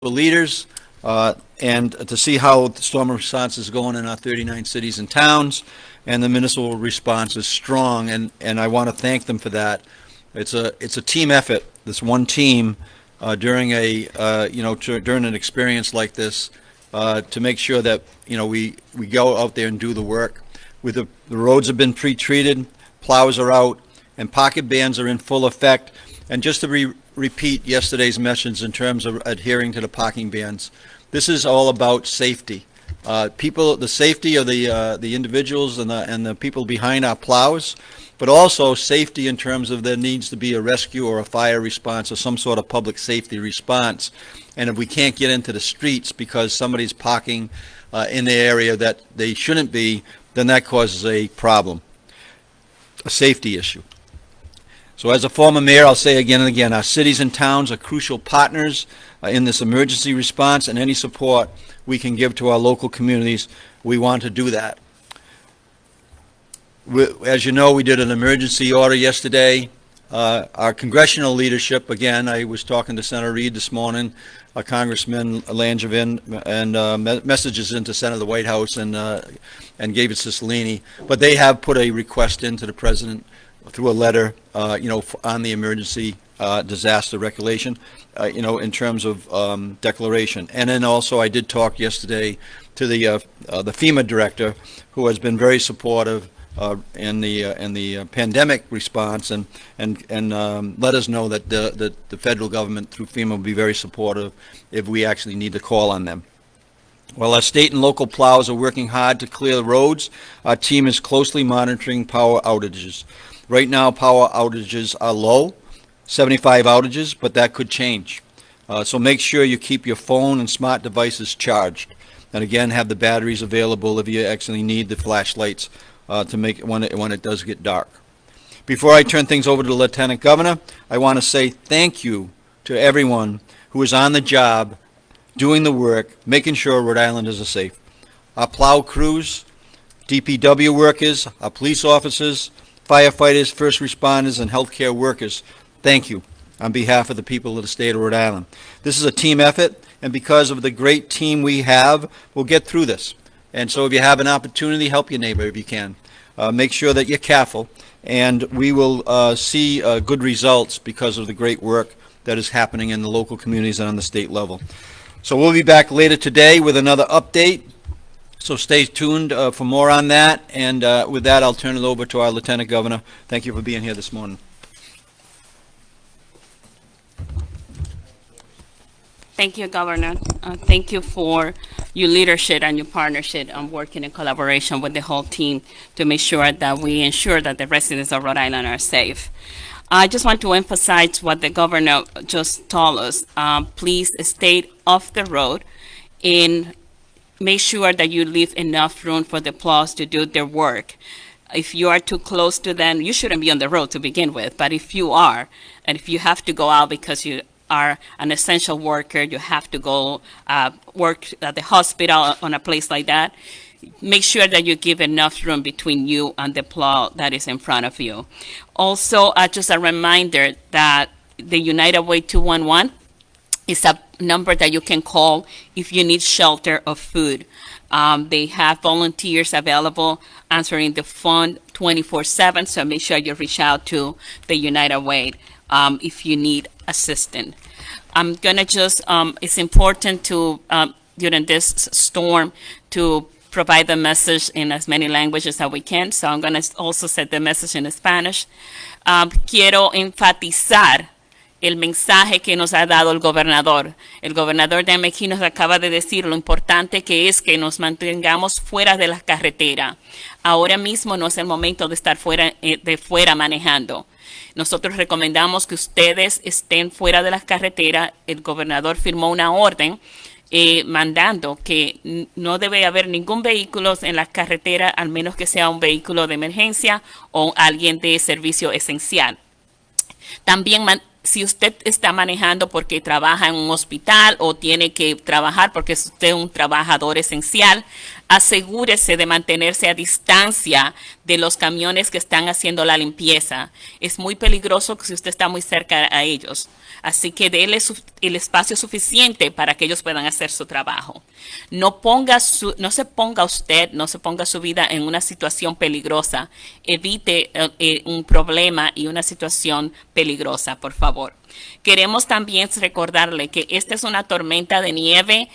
municipal leaders and to see how the storm response is going in our 39 cities and towns. And the municipal response is strong, and I want to thank them for that. It's a team effort. This one team during during an experience like this to make sure that we go out there and do the work. With the roads have been pre-treated, plows are out, and pocket bans are in full effect. And just to repeat yesterday's message in terms of adhering to the parking bans, this is all about safety. The safety of the individuals and the people behind our plows, but also safety in terms of there needs to be a rescue or a fire response or some sort of public safety response. And if we can't get into the streets because somebody's parking in the area that they shouldn't be, then that causes a problem, a safety issue. So as a former mayor, I'll say again and again, our cities and towns are crucial partners in this emergency response, and any support we can give to our local communities, we want to do that. As you know, we did an emergency order yesterday. Our congressional leadership, again, I was talking to Senator Reid this morning, Congressman Langevin, and messages into Senator the White House and David Cicilline, but they have put a request into the president through a letter, on the emergency disaster regulation, in terms of declaration. And then also I did talk yesterday to the FEMA director, who has been very supportive in the pandemic response, and let us know that the federal government through FEMA will be very supportive if we actually need to call on them. While our state and local plows are working hard to clear the roads, our team is closely monitoring power outages. Right now, power outages are low, 75 outages, but that could change. So make sure you keep your phone and smart devices charged. And again, have the batteries available if you actually need the flashlights to make it when it does get dark. Before I turn things over to the Lieutenant Governor, I want to say thank you to everyone who is on the job, doing the work, making sure Rhode Islanders are safe. Our plow crews, DPW workers, our police officers, firefighters, first responders, and healthcare workers, thank you on behalf of the people of the state of Rhode Island. This is a team effort, and because of the great team we have, we'll get through this. And so if you have an opportunity, help your neighbor if you can. Make sure that you're careful, and we will see good results because of the great work that is happening in the local communities and on the state level. So we'll be back later today with another update. So stay tuned for more on that. And with that, I'll turn it over to our Lieutenant Governor. Thank you for being here this morning. Thank you, Governor. Thank you for your leadership and your partnership on working in collaboration with the whole team to make sure that we ensure that the residents of Rhode Island are safe. I just want to emphasize what the governor just told us. Please stay off the road and make sure that you leave enough room for the plows to do their work. If you are too close to them, you shouldn't be on the road to begin with. But if you are, and if you have to go out because you are an essential worker, you have to go work at the hospital on a place like that, make sure that you give enough room between you and the plow that is in front of you. Also, just a reminder that the United Way 211 is a number that you can call if you need shelter or food. They have volunteers available answering the phone 24/7, so make sure you reach out to the United Way if you need assistance. I'm gonna just, it's important to, during this storm, to provide the message in as many languages as we can, so I'm gonna also set the message in Spanish. Quiero enfatizar el mensaje que nos ha dado el gobernador. El gobernador de McKee nos acaba de decir lo importante que es que nos mantengamos fuera de la carretera. Ahora mismo no es el momento de estar fuera manejando. Nosotros recomendamos que ustedes estén fuera de las carreteras. El gobernador firmó una orden mandando que no debe haber ningún vehículo en las carreteras, al menos que sea un vehículo de emergencia o alguien de servicio esencial. También si usted está manejando porque trabaja en un hospital o tiene que trabajar porque es usted un trabajador esencial, asegúrese de mantenerse a distancia de los camiones que están haciendo la limpieza. Es muy peligroso si usted está muy cerca a ellos. Así que déle el espacio suficiente para que ellos puedan hacer su trabajo. No se ponga su vida en una situación peligrosa. Evite un problema y una situación peligrosa, por favor. Queremos también recordarle que esta es una tormenta de nieve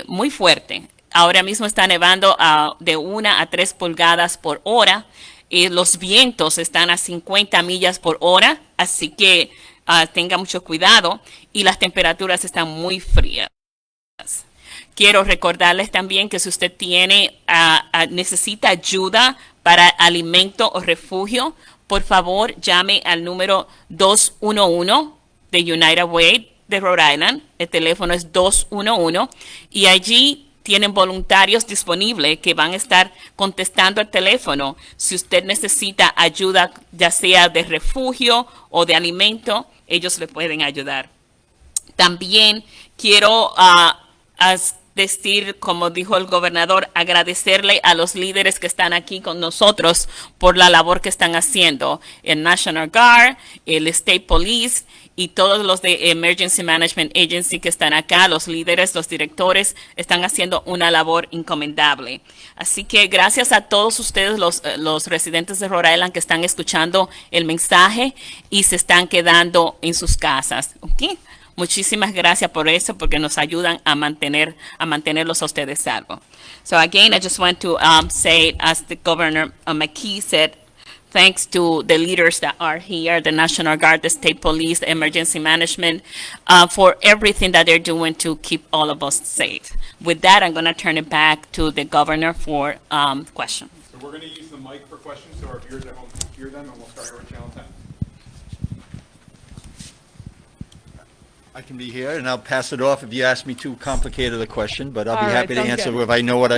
muy fuerte. Ahora mismo está nevando de 1 a 3 pulgadas por hora. Los vientos están a 50 millas por hora, así que tenga mucho cuidado, y las temperaturas están muy frías. Quiero recordarles también que si usted necesita ayuda para alimento o refugio, por favor llame al número 211 de United Way de Rhode Island. El teléfono es 211 y allí tienen voluntarios disponibles que van a estar contestando el teléfono. Si usted necesita ayuda, ya sea de refugio o de alimento, ellos le pueden ayudar. También quiero decir, como dijo el gobernador, agradecerle a los líderes que están aquí con nosotros por la labor que están haciendo. El National Guard, el State Police y todos los de Emergency Management Agency que están acá, los líderes, los directores, están haciendo una labor encomendable. Así que gracias a todos ustedes, los residentes de Rhode Island que están escuchando el mensaje y se están quedando en sus casas. ¿Okay? Muchísimas gracias por eso, porque nos ayudan a mantenerlos a ustedes salvos. So again, I just want to say, as the Governor McKee said, thanks to the leaders that are here, the National Guard, the State Police, the Emergency Management, for everything that they're doing to keep all of us safe. With that, I'm going to turn it back to the Governor for questions. So we're going to use the mic for questions so our viewers at home can hear them, and we'll start here on Channel 10. I can be here, and I'll pass it off if you ask me too complicated a question, but I'll be All right, happy to sounds answer good. if I know what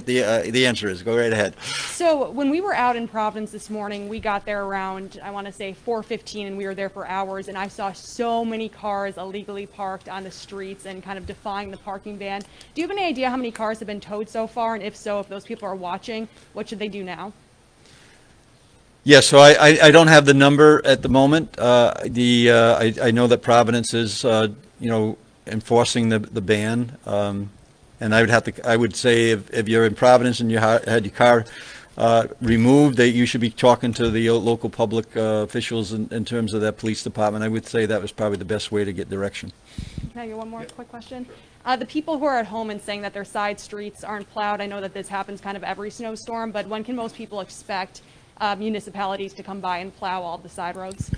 the answer is. Go right ahead. So when we were out in Providence this morning, we got there around, I want to say 4:15, and we were there for hours, and I saw so many cars illegally parked on the streets and kind of defying the parking ban. Do you have any idea how many cars have been towed so far? And if so, if those people are watching, what should they do now? Yeah, so I don't have the number at the moment. I know that Providence is, enforcing the ban. And I would say if you're in Providence and you had your car removed, that you should be talking to the local public officials in terms of that police department. I would say that was probably the best way to get direction. Can I get one more quick question? The people who are at home and saying that their side streets aren't plowed, I know that this happens kind of every snowstorm, but when can most people expect municipalities to come by and plow all the side roads?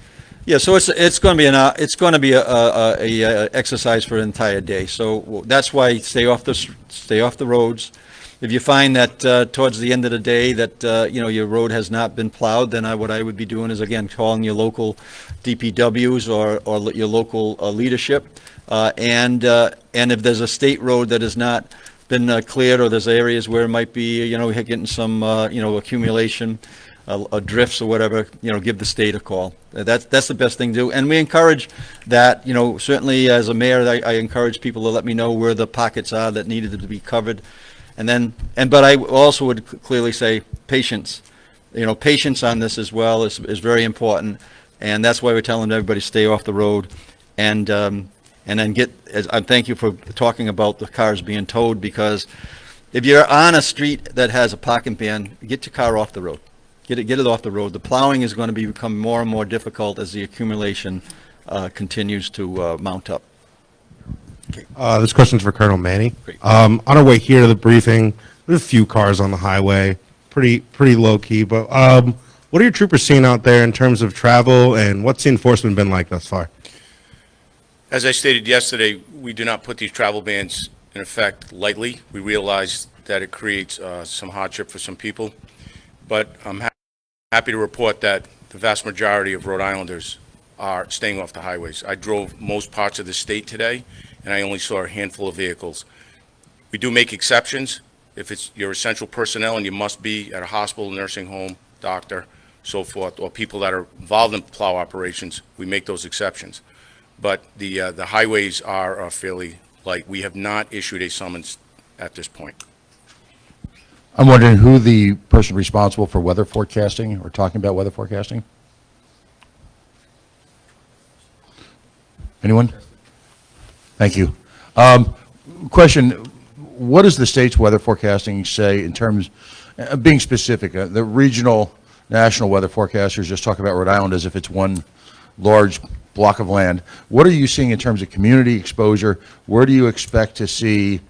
Yeah, so it's going to be a exercise for an entire day. So that's why stay off the roads. If you find that towards the end of the day that your road has not been plowed, then what I would be doing is again calling your local DPWs or your local leadership, and if there's a state road that has not been cleared, or there's areas where it might be getting some accumulation. Drifts or whatever, give the state a call. That's the best thing to do. And we encourage that, certainly as a mayor, I encourage people to let me know where the pockets are that needed to be covered. But I also would clearly say patience. Patience on this as well is very important. And that's why we're telling everybody stay off the road. And then thank you for talking about the cars being towed, because if you're on a street that has a parking ban, get your car off the road. Get it off the road. The plowing is going to become more and more difficult as the accumulation continues to mount up. Okay. This question's for Colonel Manny. Great. On our way here to the briefing, there's a few cars on the highway, pretty low key. But what are your troopers seeing out there in terms of travel, and what's the enforcement been like thus far? As I stated yesterday, we do not put these travel bans in effect lightly. We realize that it creates some hardship for some people, but I'm happy to report that the vast majority of Rhode Islanders are staying off the highways. I drove most parts of the state today, and I only saw a handful of vehicles. We do make exceptions. If it's your essential personnel and you must be at a hospital, nursing home, doctor, so forth, or people that are involved in plow operations, we make those exceptions. But the highways are fairly light. We have not issued a summons at this point. I'm wondering who the person responsible for weather forecasting or talking about weather forecasting? Anyone? Thank you. Question, what does the state's weather forecasting say in terms, being specific, the regional, national weather forecasters just talk about Rhode Island as if it's one large block of land. What are you seeing in terms of community exposure? Where do you expect to see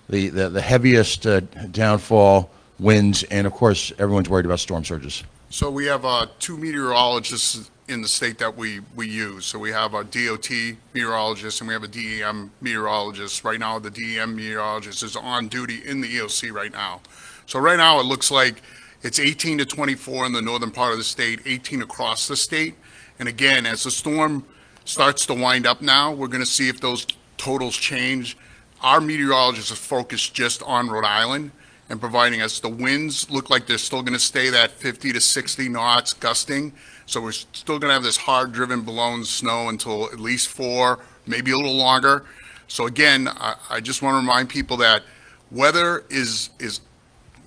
the heaviest downfall, winds, and of course, everyone's worried about storm surges? So we have two meteorologists in the state that we use. So we have a DOT meteorologist and we have a DEM meteorologist. Right now, the DEM meteorologist is on duty in the EOC right now. So right now, it looks like it's 18 to 24 in the northern part of the state, 18 across the state. And again, as the storm starts to wind up now, we're going to see if those totals change. Our meteorologists are focused just on Rhode Island and providing us the winds look like they're still going to stay that 50 to 60 knots gusting. So we're still going to have this hard driven blown snow until at least 4, maybe a little longer. So again, I just want to remind people that weather is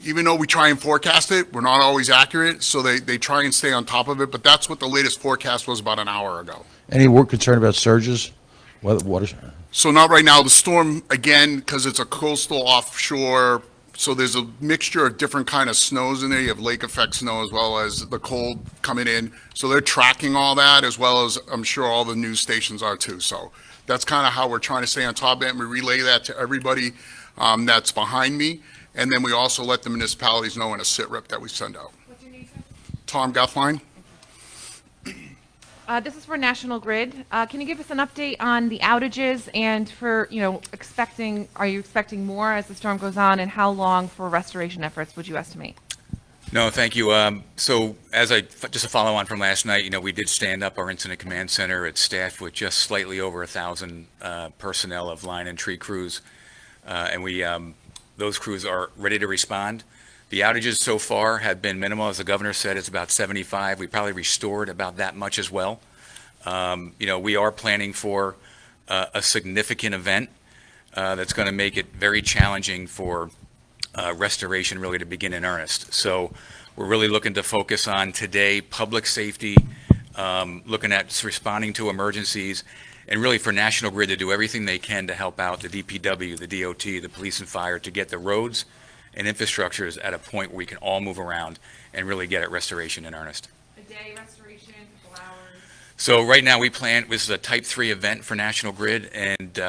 even though we try and forecast it, we're not always accurate. So they try and stay on top of it. But that's what the latest forecast was about an hour ago. Any concern about surges? What is? So not right now. The storm, again, because it's a coastal offshore, so there's a mixture of different kind of snows in there. You have lake effect snow as well as the cold coming in. So they're tracking all that as well as I'm sure all the news stations are too. So that's kind of how we're trying to stay on top of it. And we relay that to everybody that's behind me. And then we also let the municipalities know in a sit rep that we send out. What's your name, sir? Tom Guthline. This is for National Grid. Can you give us an update on the outages and for, are you expecting more as the storm goes on, and how long for restoration efforts would you estimate? No, thank you. So just a follow on from last night, we did stand up our incident command center. It's staffed with just slightly over 1,000 personnel of line and tree crews. And those crews are ready to respond. The outages so far have been minimal. As the governor said, it's about 75. We probably restored about that much as well. We are planning for a significant event that's going to make it very challenging for restoration really to begin in earnest. So we're really looking to focus on today public safety, looking at responding to emergencies, and really for National Grid to do everything they can to help out the DPW, the DOT, the police and fire to get the roads and infrastructures at a point where we can all move around and really get at restoration in earnest. A day restoration, a couple hours? So right now this is a type 3 event for National Grid, and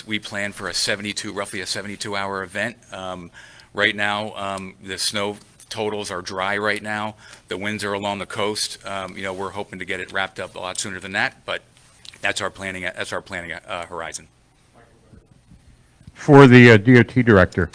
we plan for roughly a 72-hour event. Right now, the snow totals are dry right now. The winds are along the coast. We're hoping to get it wrapped up a lot sooner than that, but that's our planning horizon. For the DOT director,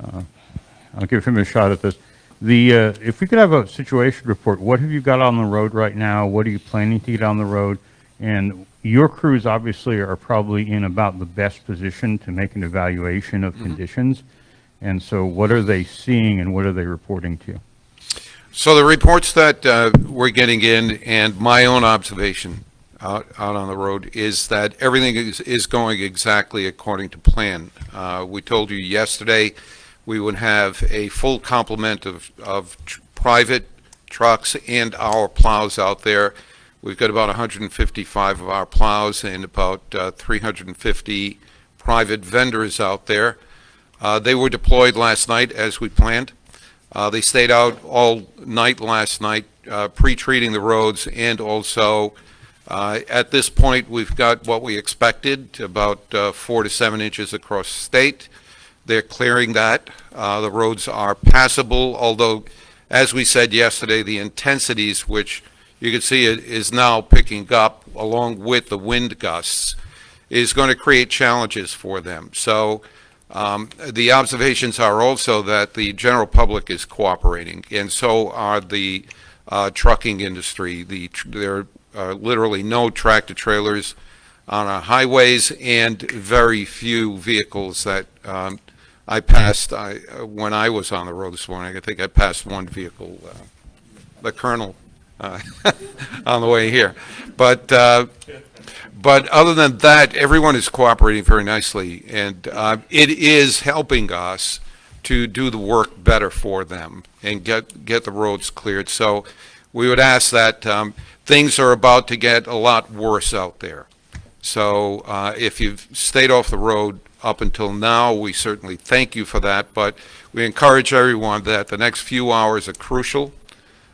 I'll give him a shot at this. If we could have a situation report, what have you got on the road right now? What are you planning to get on the road? And your crews obviously are probably in about the best position to make an evaluation of conditions. And so what are they seeing and what are they reporting to you? So the reports that we're getting in, and my own observation out on the road, is that everything is going exactly according to plan. We told you yesterday we would have a full complement of private trucks and our plows out there. We've got about 155 of our plows and about 350 private vendors out there. They were deployed last night as we planned. They stayed out all night last night, pre-treating the roads, and also at this point we've got what we expected, about 4 to 7 inches across the state. They're clearing that. The roads are passable, although, as we said yesterday, the intensities, which you can see it is now picking up along with the wind gusts, is going to create challenges for them. So the observations are also that the general public is cooperating, and so are the trucking industry. There are literally no tractor trailers on our highways and very few vehicles that I passed when I was on the road this morning. I think I passed one vehicle, the Colonel, on the way here. But other than that, everyone is cooperating very nicely, and it is helping us to do the work better for them and get the roads cleared. So we would ask that, things are about to get a lot worse out there. So if you've stayed off the road up until now, we certainly thank you for that, but we encourage everyone that the next few hours are crucial.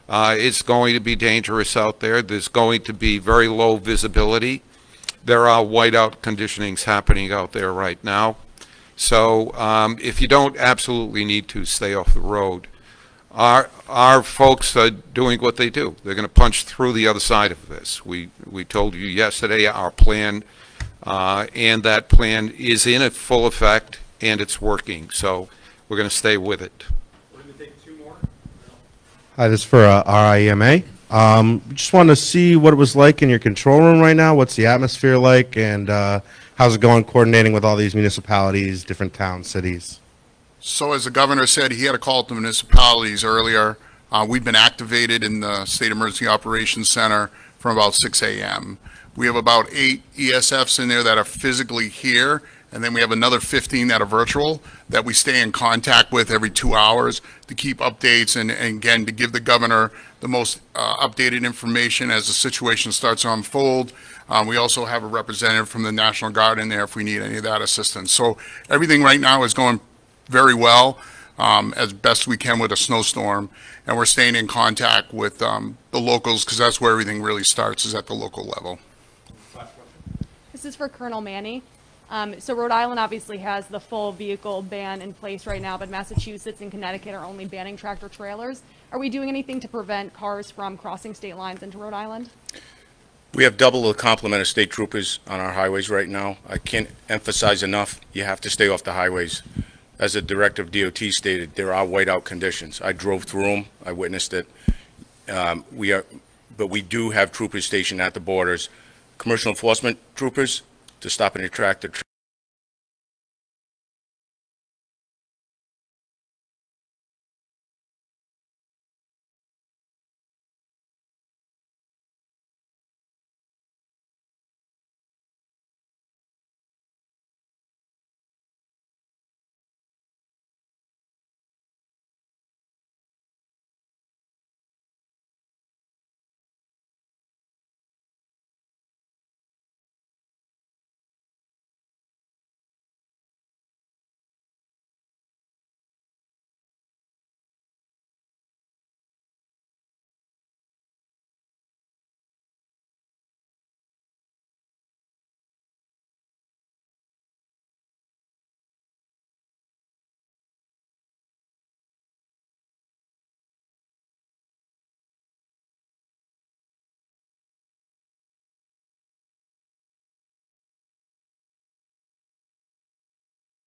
It's going to be dangerous out there. There's going to be very low visibility. There are whiteout conditionings happening out there right now. So if you don't absolutely need to, stay off the road. Our folks are doing what they do. They're going to punch through the other side of this. We told you yesterday our plan, and that plan is in full effect, and it's working. So we're going to stay with it. We're going to take two more. Hi, this is for RIMA. Just wanted to see what it was like in your control room right now. What's the atmosphere like, and how's it going coordinating with all these municipalities, different towns, cities? So as the governor said, he had a call to municipalities earlier. We've been activated in the State Emergency Operations Center from about 6 a.m. We have about 8 ESFs in there that are physically here, and then we have another 15 that are virtual that we stay in contact with every 2 hours to keep updates and again, to give the governor the most updated information as the situation starts to unfold. We also have a representative from the National Guard in there if we need any of that assistance. So everything right now is going very well, as best we can with a snowstorm, and we're staying in contact with the locals because that's where everything really starts, is at the local level. This is for Colonel Manny. So Rhode Island obviously has the full vehicle ban in place right now, but Massachusetts and Connecticut are only banning tractor trailers. Are we doing anything to prevent cars from crossing state lines into Rhode Island? We have double the complement of state troopers on our highways right now. I can't emphasize enough, you have to stay off the highways. As the director of DOT stated, there are whiteout conditions. I drove through them, I witnessed it. But we do have troopers stationed at the borders, commercial enforcement troopers to stop any tractor